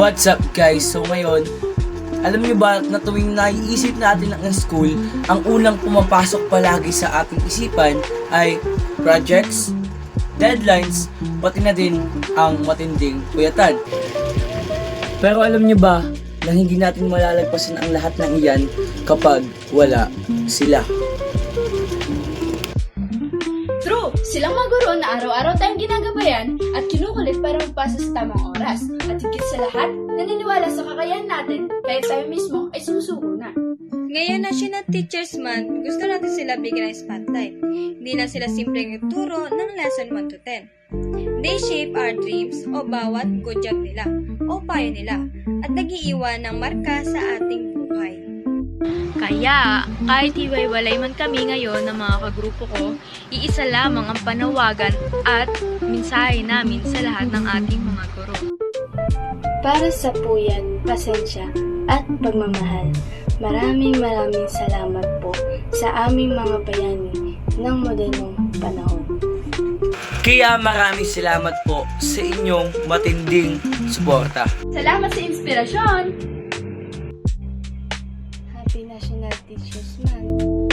What's up guys? So ngayon, alam niyo ba na tuwing naiisip natin ang school, ang unang pumapasok palagi sa ating isipan ay projects, deadlines, pati na din ang matinding puyatan. Pero alam niyo ba na hindi natin malalagpasan ang lahat ng iyan kapag wala sila? True! Silang mga guro na araw-araw tayong ginagabayan at kinukulit para magpasa sa tamang oras. At higit sa lahat, naniniwala sa kakayahan natin kahit tayo mismo ay sumusuko na. Ngayon National Teachers Month, gusto natin sila bigyan ng spotlight. Hindi lang sila simpleng nagturo ng lesson 1 to 10. They shape our dreams o bawat good job nila o payo nila at nagiiwan ng marka sa ating buhay. Kaya, kahit hiwa-hiwalay man kami ngayon ng mga kagrupo ko, iisa lamang ang panawagan at mensahe namin sa lahat ng ating mga guro. Para sa puyat, pasensya at pagmamahal, maraming salamat po sa aming mga bayani ng modernong panahon. Kaya maraming salamat po sa inyong matinding suporta. Salamat sa inspirasyon! Happy National Teachers Month!